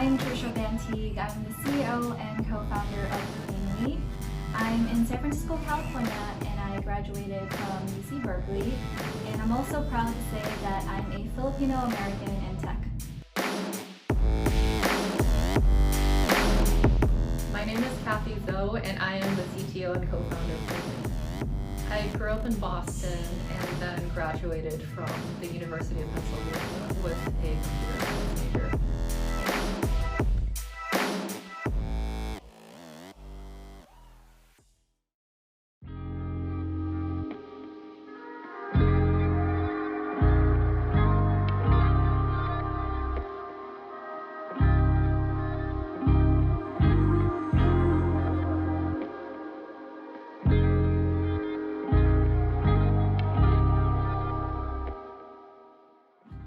I'm Trisha Bantigue. I'm the CEO and co-founder of Greenly. I'm in San Francisco, California, and I graduated from UC Berkeley. And I'm also proud to say that I'm a Filipino-American in tech. My name is Zhou, and I am the CTO and co-founder of Greenly. I grew up in Boston and then graduated from the University of Pennsylvania with a computer science major.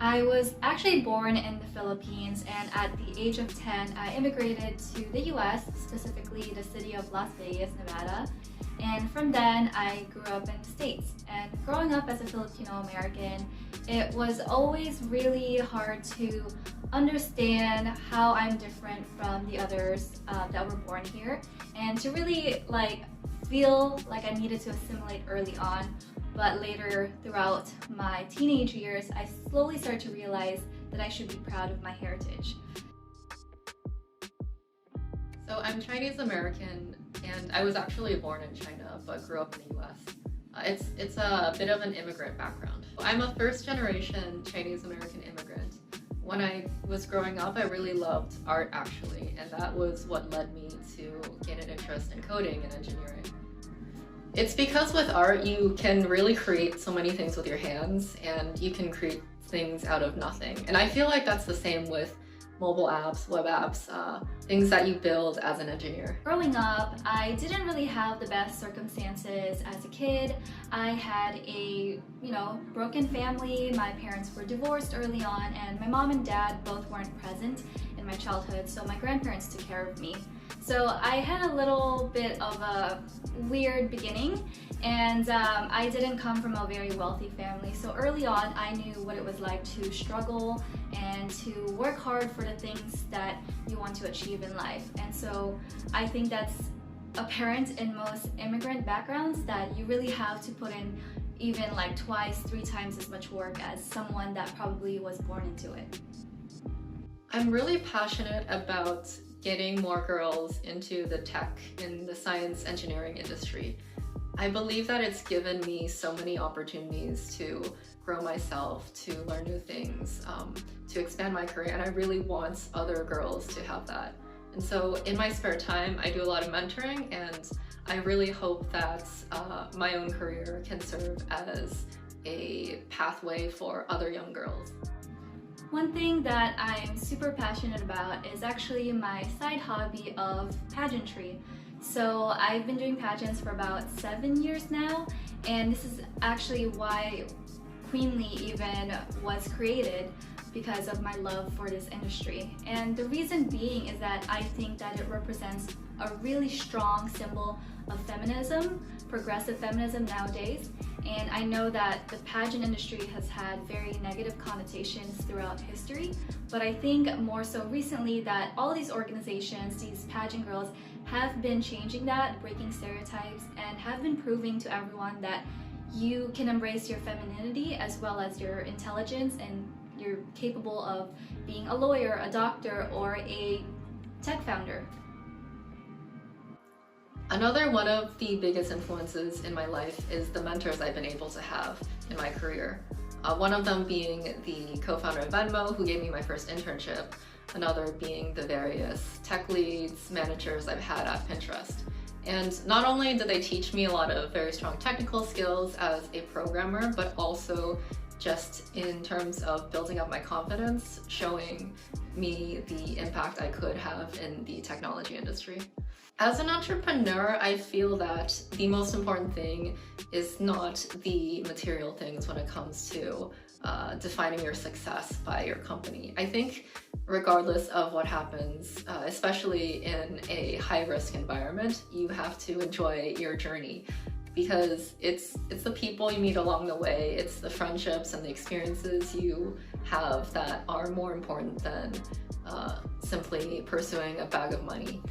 I was actually born in the Philippines, and at the age of 10, I immigrated to the US, specifically the city of Las Vegas, Nevada. And from then, I grew up in the States. And growing up as a Filipino-American, it was always really hard to understand how I'm different from the others that were born here, and to really feel like I needed to assimilate early on. But later, throughout my teenage years, I slowly started to realize that I should be proud of my heritage. So I'm Chinese American, and I was actually born in China, but grew up in the US. It's a bit of an immigrant background. I'm a first generation Chinese American immigrant. When I was growing up, I really loved art actually, and that was what led me to gain an interest in coding and engineering. It's because with art, you can really create so many things with your hands, and you can create things out of nothing. And I feel like that's the same with mobile apps, web apps, things that you build as an engineer. Growing up, I didn't really have the best circumstances as a kid. I had a, broken family. My parents were divorced early on, and my mom and dad both weren't present in my childhood, so my grandparents took care of me. So I had a little bit of a weird beginning, and I didn't come from a very wealthy family. So early on, I knew what it was like to struggle and to work hard for the things that you want to achieve in life. And so I think that's apparent in most immigrant backgrounds, that you really have to put in even twice, 3 times as much work as someone that probably was born into it. I'm really passionate about getting more girls into the tech and the science engineering industry. I believe that it's given me so many opportunities to grow myself, to learn new things, to expand my career, and I really want other girls to have that. And so in my spare time, I do a lot of mentoring, and I really hope that my own career can serve as a pathway for other young girls. One thing that I'm super passionate about is actually my side hobby of pageantry. So I've been doing pageants for about 7 years now, and this is actually why Queenly even was created, because of my love for this industry. And the reason being is that I think that it represents a really strong symbol of feminism, progressive feminism nowadays. And I know that the pageant industry has had very negative connotations throughout history, but I think more so recently that all these organizations, these pageant girls, have been changing that, breaking stereotypes, and have been proving to everyone that you can embrace your femininity as well as your intelligence, and you're capable of being a lawyer, a doctor, or a tech founder. Another one of the biggest influences in my life is the mentors I've been able to have in my career. One of them being the co-founder of Venmo, who gave me my first internship. Another being the various tech leads, managers I've had at Pinterest. And not only did they teach me a lot of very strong technical skills as a programmer, but also just in terms of building up my confidence, showing me the impact I could have in the technology industry. As an entrepreneur, I feel that the most important thing is not the material things when it comes to defining your success by your company. I think regardless of what happens, especially in a high-risk environment, you have to enjoy your journey, because it's the people you meet along the way, it's the friendships and the experiences you have that are more important than simply pursuing a bag of money?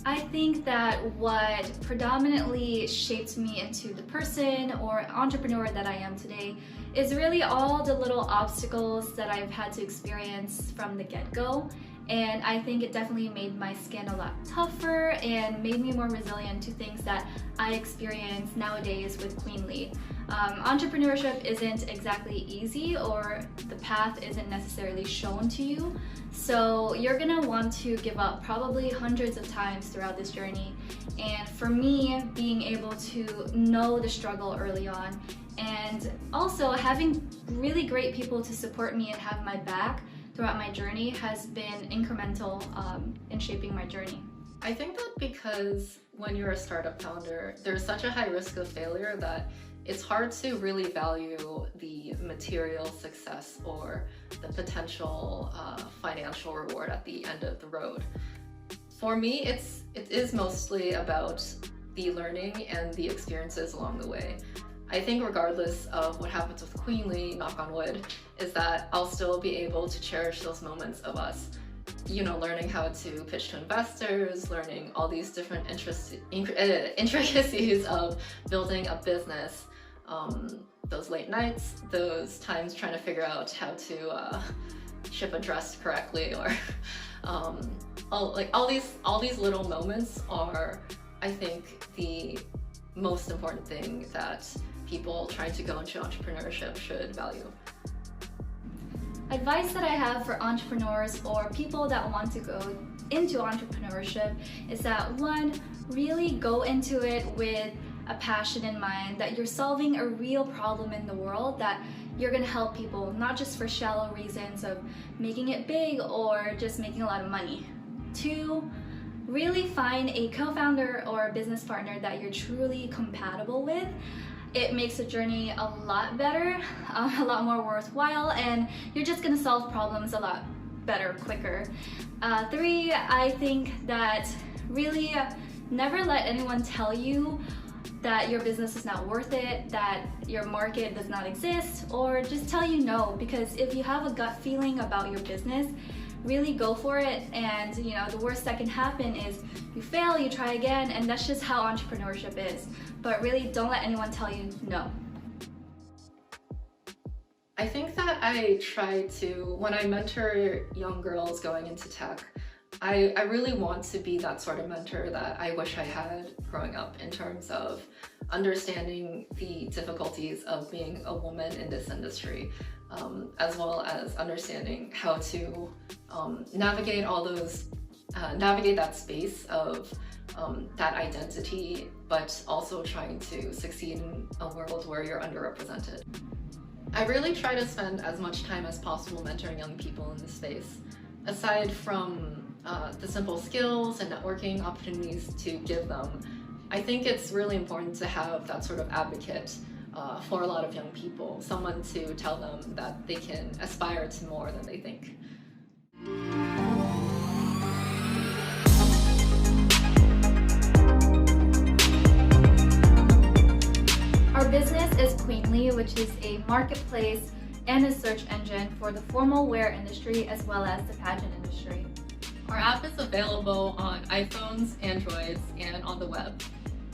I think that what predominantly shaped me into the person or entrepreneur that I am today is really all the little obstacles that I've had to experience from the get-go. And I think it definitely made my skin a lot tougher and made me more resilient to things that I experience nowadays with Queenly. Entrepreneurship isn't exactly easy, or the path isn't necessarily shown to you. So you're gonna want to give up probably hundreds of times throughout this journey. And for me, being able to know the struggle early on, and also having really great people to support me and have my back throughout my journey has been incremental in shaping my journey. I think that because when you're a startup founder, there's such a high risk of failure that it's hard to really value the material success or the potential financial reward at the end of the road. For me, it is mostly about the learning and the experiences along the way. I think regardless of what happens with Queenly, knock on wood, is that I'll still be able to cherish those moments of us, learning how to pitch to investors, learning all these different intricacies of building a business, those late nights, those times trying to figure out how to ship a dress correctly, or all these little moments are, I think, the most important thing that people trying to go into entrepreneurship should value. Advice that I have for entrepreneurs or people that want to go into entrepreneurship is that, one, really go into it with a passion in mind, that you're solving a real problem in the world, that you're going to help people, not just for shallow reasons of making it big or just making a lot of money. Two, really find a co-founder or a business partner that you're truly compatible with. It makes the journey a lot better, a lot more worthwhile, and you're just gonna solve problems a lot better, quicker. Three, I think that really never let anyone tell you that your business is not worth it, that your market does not exist, or just tell you no, because if you have a gut feeling about your business, really go for it. And the worst that can happen is you fail, you try again, and that's just how entrepreneurship is. But really, don't let anyone tell you no. I think that I try to, when I mentor young girls going into tech, I really want to be that sort of mentor that I wish I had growing up, in terms of understanding the difficulties of being a woman in this industry, as well as understanding how to navigate navigate that space of that identity, but also trying to succeed in a world where you're underrepresented. I really try to spend as much time as possible mentoring young people in this space. Aside from the simple skills and networking opportunities to give them, I think it's really important to have that sort of advocate for a lot of young people, someone to tell them that they can aspire to more than they think. Our business is Queenly, which is a marketplace and a search engine for the formal wear industry as well as the pageant industry. Our app is available on iPhones, Androids, and on the web.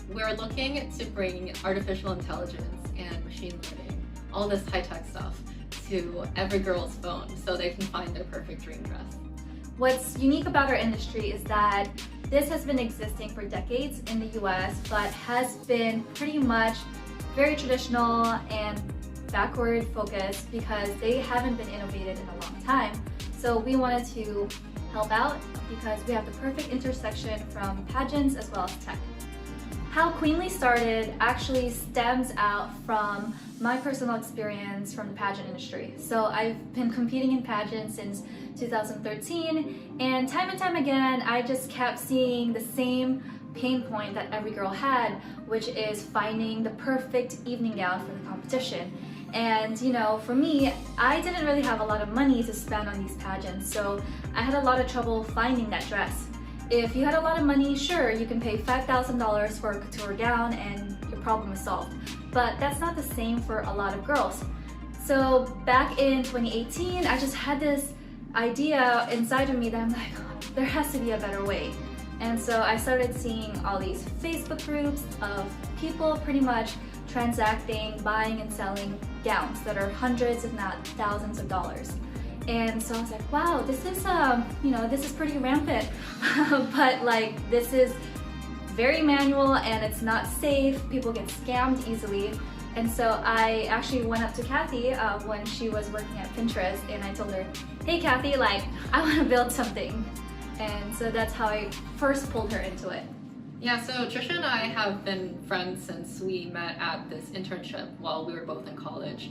We're looking to bring artificial intelligence and machine learning, all this high-tech stuff, to every girl's phone so they can find their perfect dream dress. What's unique about our industry is that this has been existing for decades in the US, but has been pretty much very traditional and backward focused because they haven't been innovated in a long time. So we wanted to help out because we have the perfect intersection from pageants as well as tech. How Queenly started actually stems out from my personal experience from the pageant industry. So I've been competing in pageants since 2013, and time again, I just kept seeing the same pain point that every girl had, which is finding the perfect evening gown for the competition. And for me, I didn't really have a lot of money to spend on these pageants, so I had a lot of trouble finding that dress. If you had a lot of money, sure, you can pay $5,000 for a couture gown and your problem is solved. But that's not the same for a lot of girls. So back in 2018, I just had this idea inside of me that I'm like, there has to be a better way. And so I started seeing all these Facebook groups of people pretty much transacting, buying and selling gowns that are hundreds if not thousands of dollars. And so I was like, wow, this is this is pretty rampant. But like, this is very manual and it's not safe. People get scammed easily. And so I actually went up to Kathy when she was working at Pinterest, and I told her, hey Kathy, like, I want to build something. And so that's how I first pulled her into it. Yeah, so Trisha and I have been friends since we met at this internship while we were both in college.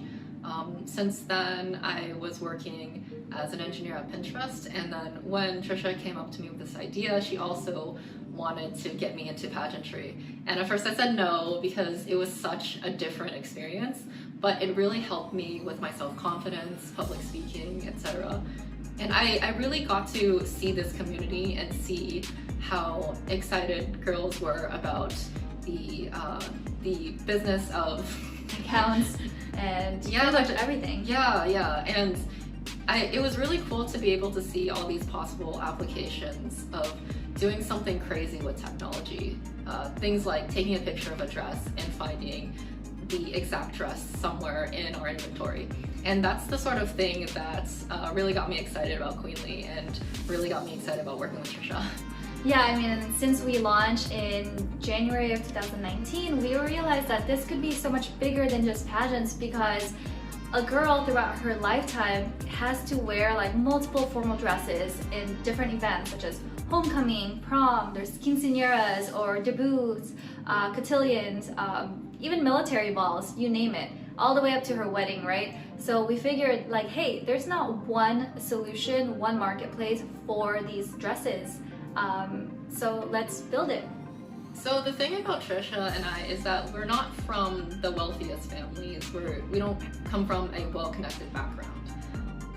Since then, I was working as an engineer at Pinterest, and then when Trisha came up to me with this idea, she also wanted to get me into pageantry. And at first I said no because it was such a different experience, but it really helped me with my self-confidence, public speaking, etc. And I really got to see this community and see how excited girls were about the business of accounts and pretty much everything. Yeah, and it was really cool to be able to see all these possible applications of doing something crazy with technology. Things like taking a picture of a dress and finding the exact dress somewhere in our inventory. And that's the sort of thing that really got me excited about Queenly and really got me excited about working with Trisha. Yeah, I mean, since we launched in January of 2019, we realized that this could be so much bigger than just pageants, because a girl throughout her lifetime has to wear like multiple formal dresses in different events such as homecoming, prom, there's quinceañeras or debuts, cotillions, even military balls, you name it, all the way up to her wedding, right? So we figured like, hey, there's not one solution, one marketplace for these dresses. So let's build it. So the thing about Trisha and I is that we're not from the wealthiest families. We don't come from a well-connected background.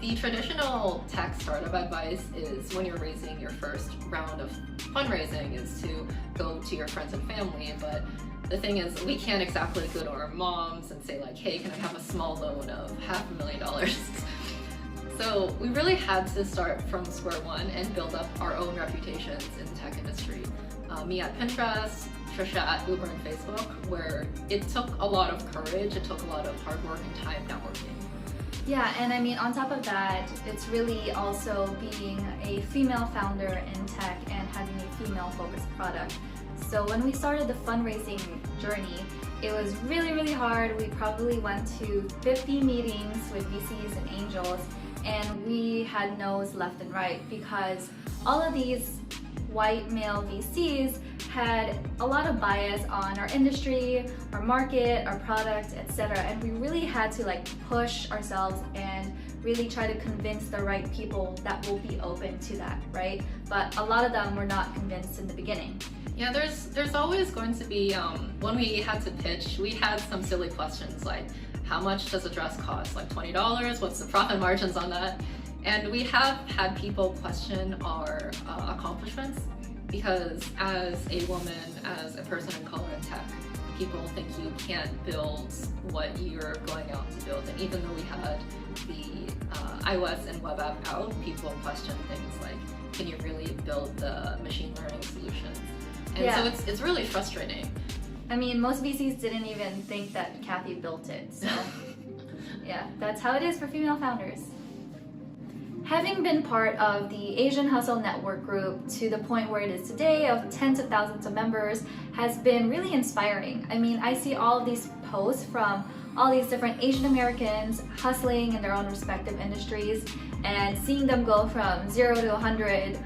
The traditional tech startup advice is when you're raising your first round of fundraising is to go to your friends and family, but the thing is we can't exactly go to our moms and say like, hey, can I have a small loan of $500,000? So we really had to start from square one and build up our own reputations in the tech industry. Me at Pinterest, Trisha at Uber and Facebook, where it took a lot of courage, it took a lot of hard work and time networking. Yeah, and I mean, on top of that, it's really also being a female founder in tech and having a female-focused product. So when we started the fundraising journey, it was really, really hard. We probably went to 50 meetings with VCs and angels, and we had no's left and right because all of these white male VCs had a lot of bias on our industry, our market, our product, etc. And we really had to like push ourselves and really try to convince the right people that will be open to that, right? But a lot of them were not convinced in the beginning. Yeah, there's always going to be, when we had to pitch, we had some silly questions like, how much does a dress cost? Like $20? What's the profit margins on that? And we have had people question our accomplishments because as a woman, as a person in color in tech, people think you can't build what you're going out to build. And even though we had the iOS and web app out, people question things like, can you really build the machine learning solutions? And so it's really frustrating. I mean, most VCs didn't even think that Kathy built it, so yeah, that's how it is for female founders. Having been part of the Asian Hustle Network group to the point where it is today of tens of thousands of members has been really inspiring. I mean, I see all of these posts from all these different Asian Americans hustling in their own respective industries, and seeing them go from 0 to 100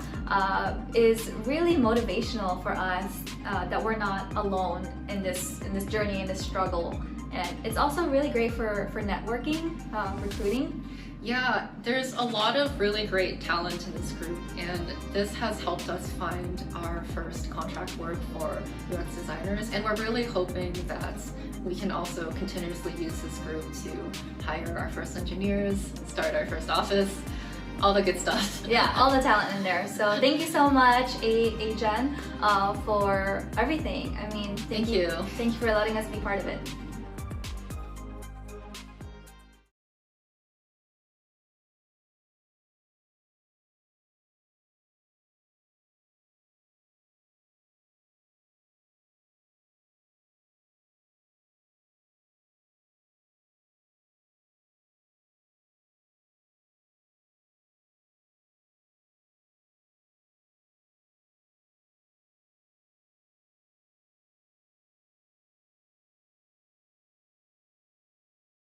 is really motivational for us that we're not alone in this journey, in this struggle. And it's also really great for networking, recruiting. Yeah, there's a lot of really great talent in this group, and this has helped us find our first contract work for UX designers, and we're really hoping that we can also continuously use this group to hire our first engineers, start our first office, all the good stuff. Yeah, all the talent in there. So thank you so much, AHN, for everything. I mean, thank you. Thank you for letting us be part of it.